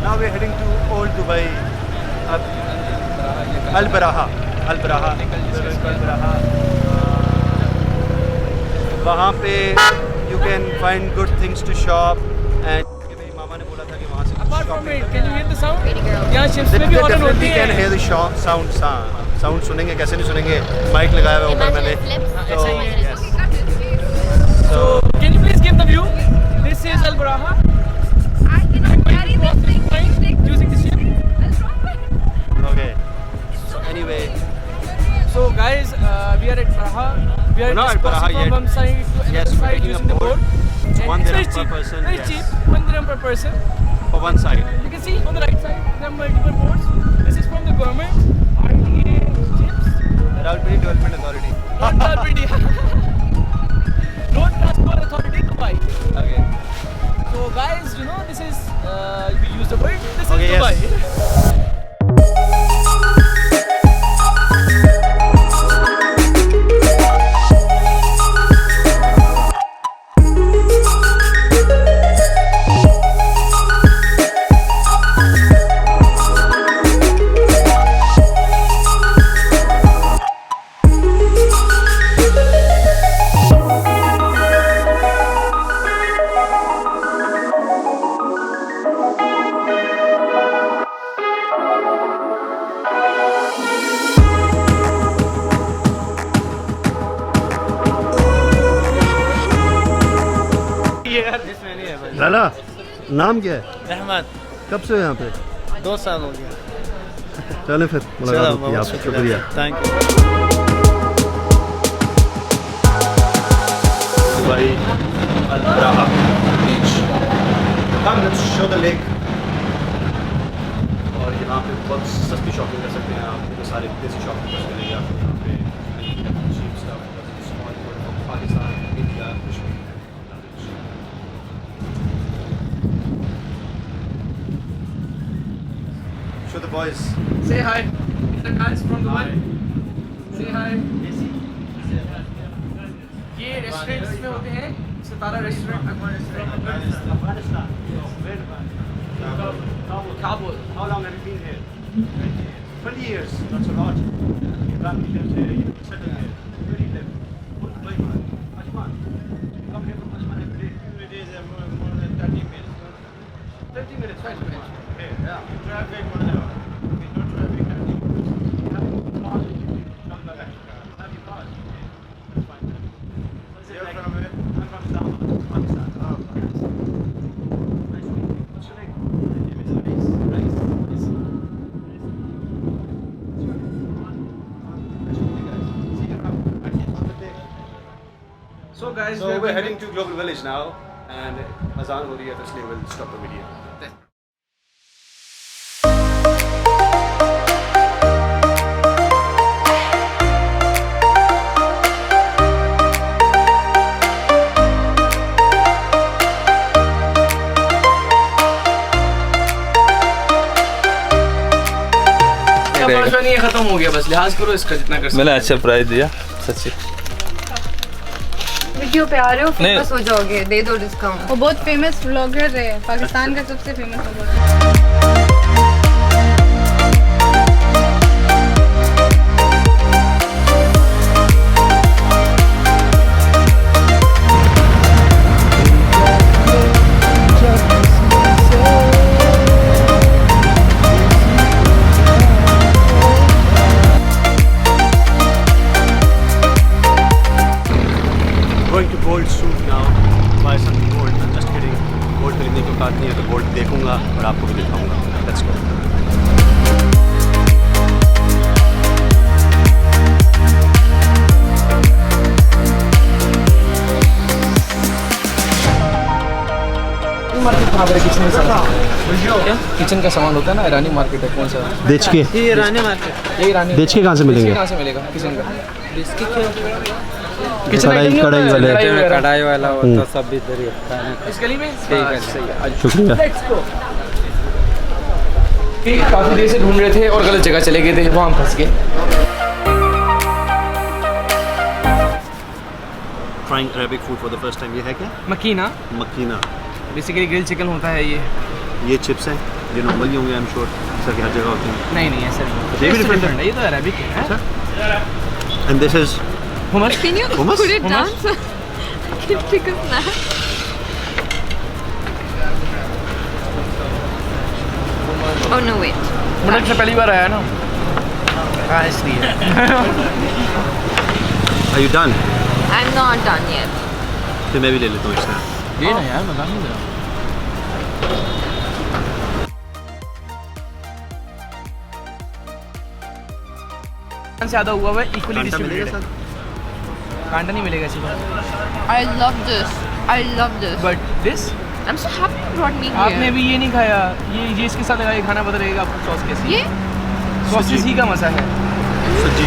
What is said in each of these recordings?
Now we're heading to Old Dubai, Al Baraha. वहाँ पे you can find good things to shop and मामा ने बोला था कि वहाँ से Apart from it, can you hear the sound? यहाँ ships में भी हॉर्न होती है। Can hear the sound सुनेंगे कैसे नहीं सुनेंगे माइक लगाया हुआ ऊपर मैंने so can you please give the view? This is Al Baraha. I cannot carry this thing. Using the ship. okay anyway So guys, we are at Baraha. We are not at Baraha yet. From one side to another side using the boat. It's And 1 it's dirham very per cheap. person. Very Yes. cheap. 1 dirham per person. For one side. You can see on the right side there are multiple boats. This is from the government. RTA ships. Railway Development Authority. Not RTA. Road Transport Authority Dubai. Okay. So guys, you know this is we use the word. This Okay, is Dubai. yes. लाला नाम क्या है? रहमत। कब से हो यहाँ पे? 2 साल हो गया। चलें फिर मुलाकात होती है आपसे शुक्रिया थैंक यू। दुबई अल बराहा बीच हम लेट्स शो द लेक और यहाँ पे बहुत सस्ती शॉपिंग कर सकते हैं आप तो सारे देसी शॉपिंग कर मिलेगी आपको यहाँ पे cheap stuff Pakistan India Kashmir Show the boys. Say hi. The guys from Dubai. Say hi. ये रेस्टोरेंट्स में होते हैं सितारा restaurant Afghanistan. Kabul. How long have you been here? 20 years. That's a lot. Your family lives here. You settled here. Where do you live? Ajman. Ajman. You come here from Ajman every day. It is more than 30 minutes. 30 minutes. 20 minutes. Okay. Yeah. Traffic, whatever. Okay, no traffic. Have you cars with you? Have you cars? That's fine. What's it You're like? from where? I'm from Islamabad, Pakistan. Oh, Nice to meet you. What's your name? So guys, So we're heading to Global Village now and Azan ho rahi hai, so we'll stop the video. नहीं खत्म हो गया बस लिहाज करो इसका जितना कर सकते मैंने अच्छा प्राइस दिया सच्ची वीडियो पे आ रहे हो नहीं। फेमस हो जाओगे दे दो डिस्काउंट वो बहुत फेमस व्लॉगर है पाकिस्तान का सबसे famous vlogger Going to gold souk now, buy some gold. I'm just kidding. Gold खरीदने की औकात नहीं है तो gold देखूंगा और आपको भी दिखाऊंगा. Let's go. मार्केट कहाँ पर किचन का सामान क्या किचन का सामान होता है ना ईरानी मार्केट है कौन सा देच के ये ईरानी मार्केट। ये ईरानी देच के कहाँ से मिलेंगे? कहाँ से मिलेगा किचन का कढ़ाई वाले कढ़ाई वाला होता सब इधर ही होता है। इस गली में ठीक है, सही है शुक्रिया. लेट्स गो काफी देर से ढूंढ रहे थे और गलत जगह चले गए थे वहाँ हम फंस गए Trying Arabic food for the first time. ये है क्या? मकीना मकीना. बेसिकली ग्रिल चिकन होता है ये ये चिप्स हैं. ये नॉर्मल ही होंगे आई एम श्योर, जैसा कि हर जगह होते हैं। नहीं नहीं ऐसा नहीं, ये भी Taste different है, ये तो अरबिक है। अच्छा। And this is hummus। Can you Hummus? put it down? Hummus? So I can take a snack. Oh no, wait. मतलब से पहली बार आया ना, हाँ इसलिए। Are you done? I'm not done yet. फिर मैं भी ले लेता हूँ एक स्नैप। ये ना यार मजाक नहीं दे रहा। ज्यादा हुआ है इक्वली कांटा मिलेगा डिस्ट्रीब्यूटेड। साथ? कांटा नहीं मिलेगा इसमें। I love this. I love this. But this I'm so happy you brought me here. आपने भी ये नहीं खाया, ये इसके साथ लगा के खाना पता रहेगा आपको सॉस कैसी। ये सॉसेस ही का मजा है। सब्जी।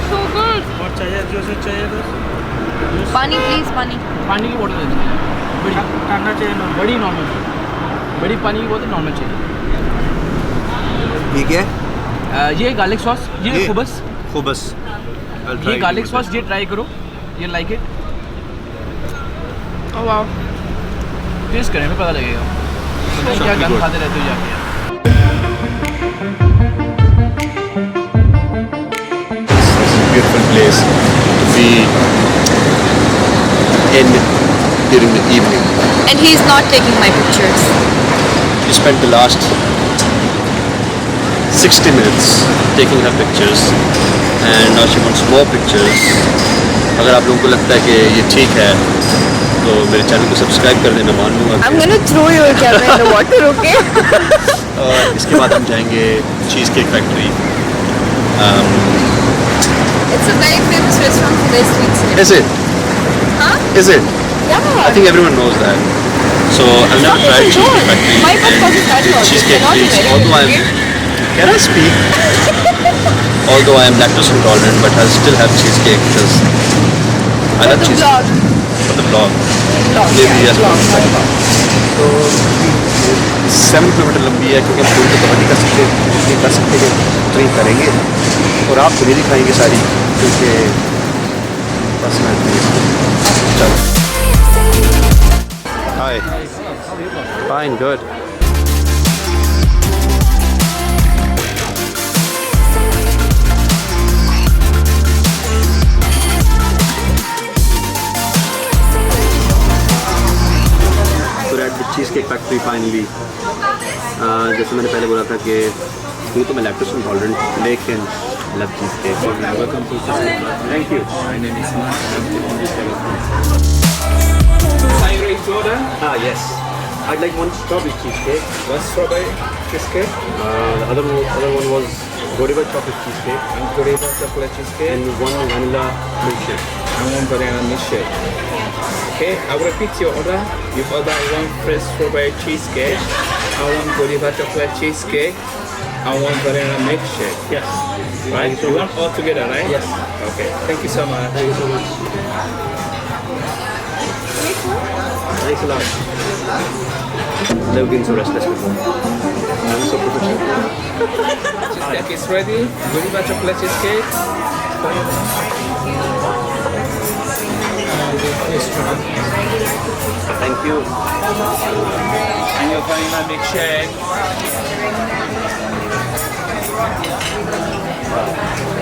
so good. और चाहिए जूस चाहिए तो पानी please, पानी. पानी की बोतल दे दीजिए। बड़ी कांदा चाहिए ना। बड़ी नॉर्मल, बड़ी पानी की बोतल नॉर्मल चाहिए। ये क्या है? ये गार्लिक सॉस, ये खुबस, खुबस। ये गार्लिक सॉस, ये ट्राई करो, ये like it. Oh wow. Test करें, हमें पता लगेगा क्या गंद खाते रहते हो जाके। Beautiful place to be in during the evening. And he's not taking my pictures. We spent the last 60 minutes taking her pictures and now she wants more pictures. अगर आप लोगों को लगता है कि ये ठीक है तो मेरे चैनल को सब्सक्राइब कर देना, मान लूँगा। I'm gonna throw your camera in the water, okay? और इसके बाद हम जाएंगे cheese cake factory. It's a very famous restaurant for their sweets. Is it? Huh? Is it? Yeah. I think everyone knows that. So I've never tried It's Cheesecake not. Factory My first cousin tried it and also. Cheesecake Cannot be Treats. very Although I'm, good. can I speak? Although I am lactose intolerant, but I'll still have cheesecake because I love The cheesecake. vlog. For the vlog. Vlog. Maybe Yeah, yes, vlog. तो 7 kilometre लंबी है क्योंकि हम पूरी तो cover नहीं कर सकते, इसलिए कर सकते हैं ट्रेन करेंगे और आप खुद ही दिखाएंगे सारी क्योंकि बस मैं चलो। Hi. Fine, good. We're at the Cheesecake Factory finally. जैसे मैंने पहले बोला था कि हूँ तो मैं लैक्टोस इंटॉलरेंट लेकिन love cheesecake. Welcome to Cheesecake. Thank you. My name is Ah yes. I'd like one strawberry cheesecake. One strawberry cheesecake The other one was Godiva chocolate cheesecake and Godiva chocolate cheesecake and one vanilla milkshake. and one banana milkshake. Okay, I will repeat your order. You order one fresh strawberry cheesecake, and one Godiva chocolate cheesecake, and one banana milkshake. Yes. Right? You want all together, right? Yes. Okay. Thank you so much. Thank you so much. Thanks a lot. Never been so restless before. I'm so professional. Cheesecake is ready. Godiva chocolate cheesecake. Thank you. And your vanilla milkshake.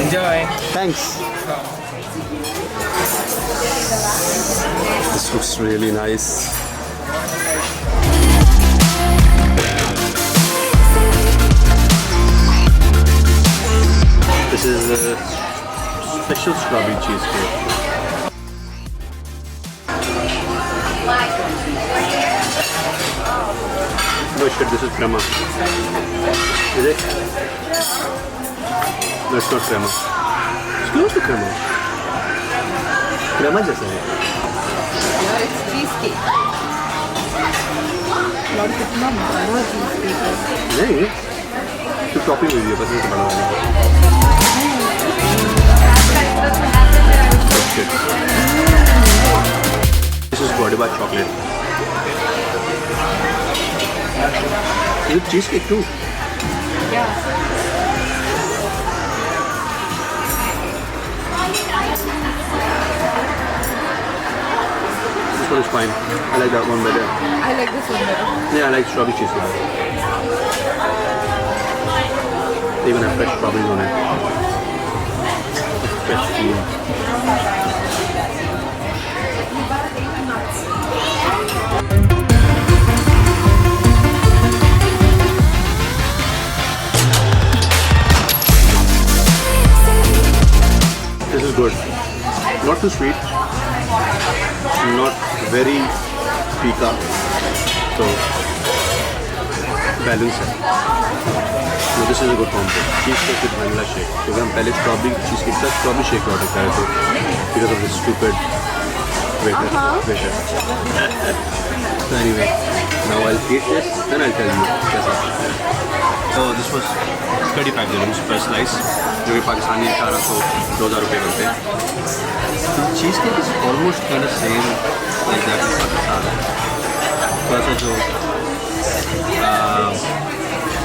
Enjoy. Thanks. This looks really nice. This is a special strawberry cheesecake. No shit, this is crema. Is it? No, it's not crema. It's close to crema. Crema जैसा है. Yeah, it's cheesecake. Lord, कितना बड़ा cheesecake है. नहीं. तो topping हुई है बस इससे बड़ा वाला. This is Godiva chocolate. Is it cheesecake too? Yeah. This is one is fine. I like that one better. I like this one better. Yeah, I like strawberry cheesecake. They even have fresh strawberries on it. Fresh cream. This is good. Not too sweet. Not very pica. So balance है. So this is a good combo. Cheesecake with vanilla shake. क्योंकि हम पहले strawberry cheesecake का strawberry shake order कर रहे थे because of this stupid waiter. So anyway, now I'll eat this, then I'll tell you कैसा. So this was 35 dirhams per slice, जो कि पाकिस्तानी 1800-2000 रुपये बनते हैं. Cheesecake is almost kind of same like that in Pakistan. थोड़ा सा जो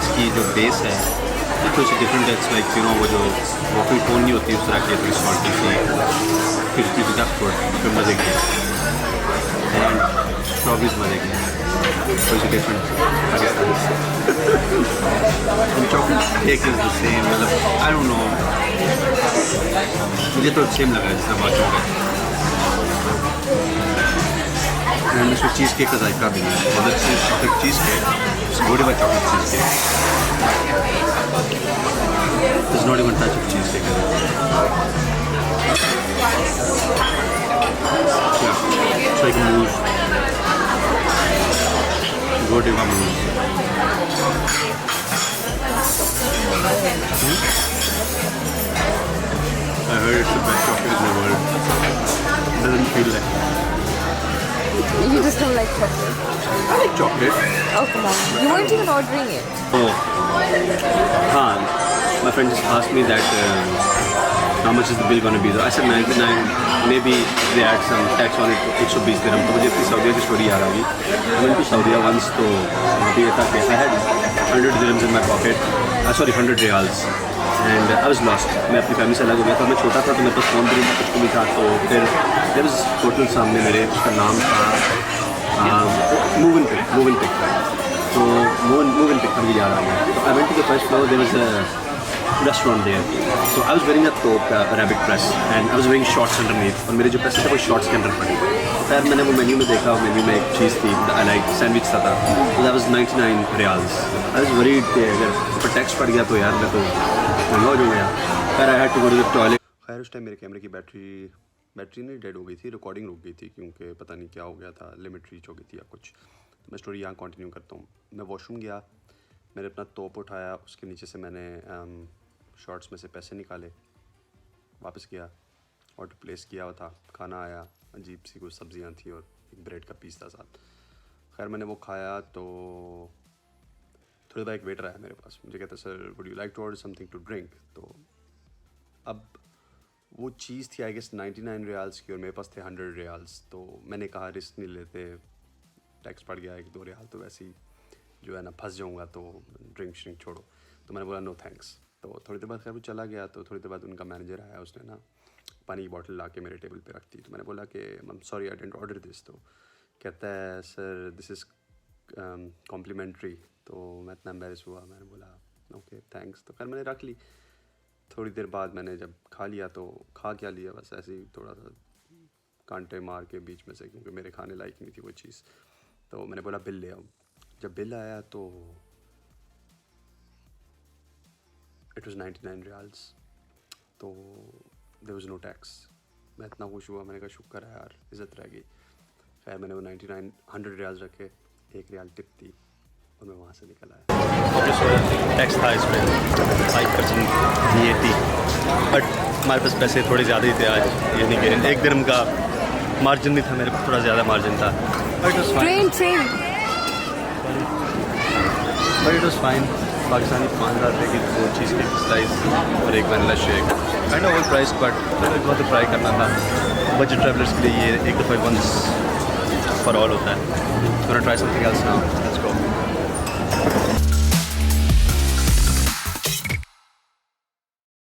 इसकी जो बेस है ये थोड़ी सी डिफरेंट है. इट्स लाइक वो जो वॉफल कोन नहीं होती उस तरह की थोड़ी सॉल्टी सी फिफ्टी टू दैट फूड फिर मज़े की एंड स्ट्रॉबेरीज मज़े की थोड़ी सी डिफरेंट पाकिस्तानी से. Chocolate cake is the same. मतलब आई डोंट नो, मुझे तो सेम लगा है जितना बाकियों का. एंड इसमें चीज़ केक का जायका भी नहीं है. मतलब chocolate cheese cake good about chocolate cheesecake. There's not even touch of cheesecake in it. Yeah, it's like a mousse. Good about mousse. I heard it's the best chocolate in the world. It doesn't feel like it. You just don't like chocolate. I like chocolate. Oh, come on. You weren't even ordering it. Oh, my friend just asked me that how much is the bill going to be. So I said 99. Maybe they add some tax on it. 120 dirham. तो मुझे अपनी सऊदीया की story याद आ गई. I went to Saudi once, तो वहाँ पे ये था कि I had 100 dirhams in my pocket. Sorry, 100 riyals. And I was lost. मैं अपनी फैमिली से अलग हो गया था. मैं छोटा था तो मेरे पास फ़ोन भी नहीं था, कुछ भी था. तो फिर there was होटल सामने मेरे, उसका नाम था Move and Pick. So Move and Pick पर भी जा रहा हूँ. So I went to the first floor. There was a restaurant there. So I was wearing a top rabbit press and I was wearing shorts underneath. और मेरे जो पैसे थे वो shorts के अंदर पड़े. फिर मैंने वो मेन्यू में देखा. मेन्यू में एक चीज़ थी, लाइक सैंडविच था. So that was 99 riyals. I was worried कि अगर ऊपर टैक्स पड़ गया तो यार मैं तो महंगा हो जाऊँगा यार. फिर I had to go to the toilet. खैर उस टाइम मेरे कैमरे की बैटरी नहीं डेड हो गई थी. रिकॉर्डिंग रुक गई थी क्योंकि पता नहीं क्या हो गया था. लिमिट रीच हो गई थी या कुछ. तो मैं स्टोरी यहाँ कंटिन्यू करता हूँ. मैं वॉशरूम गया. मैंने अपना तोप उठाया. उसके नीचे से मैंने शॉर्ट्स में से पैसे निकाले. वापस गया. ऑर्डर प्लेस किया हुआ था. खाना आया. अजीब सी कुछ सब्जियाँ थी और एक ब्रेड का पीस था साथ. खैर मैंने वो खाया तो थोड़ी देर एक वेटर आया मेरे पास. मुझे कहता sir would you like to order something to drink. तो अब वो चीज़ थी आई गेस 99 रियाल्स की और मेरे पास थे 100 रियाल्स. तो मैंने कहा रिस्क नहीं लेते. टैक्स पड़ गया 1-2 रियाल तो वैसे ही जो है ना फंस जाऊँगा तो ड्रिंक श्रिंक छोड़ो. तो मैंने बोला नो थैंक्स. तो थोड़ी देर बाद खैर वो चला गया. तो थोड़ी देर बाद उनका मैनेजर आया. उसने ना पानी की बॉटल ला के मेरे टेबल पे रख दी. तो मैंने बोला कि I am sorry I didn't order this. तो कहता है सर दिस इज़ कॉम्प्लीमेंट्री. तो मैं इतना एम्बेरस हुआ. मैंने बोला ओके थैंक्स. तो खैर मैंने रख ली. थोड़ी देर बाद मैंने जब खा लिया तो खा क्या लिया बस ऐसे ही थोड़ा सा कांटे मार के बीच में से क्योंकि मेरे खाने लायक नहीं थी वो चीज़. तो मैंने बोला बिल ले आओ. जब बिल आया तो इट वाज 99 रियाल्स. तो देयर वाज नो टैक्स. मैं इतना खुश हुआ. मैंने कहा शुक्र है यार इज़्ज़त रह गई. खैर मैंने वो 100 रियाल्स रखे. 1 रियाल टिप थी और मैं वहाँ से निकल आया. टैक्स था इस पर 5% VAT. बट हमारे पास पैसे थोड़े ज़्यादा ही थे आज. ये नहीं कि 1 दिरहम का मार्जिन भी था मेरे पास. थोड़ा ज़्यादा मार्जिन था. But it was fine. Pakistani 5000 रुपये की 2 चीज़केक स्लाइस और 1 vanilla shake. I know over price but एक बार तो ट्राई करना था. बजट ट्रैवलर्स के लिए ये एक दफ़ा वंस फॉर ऑल होता है. Try something else now.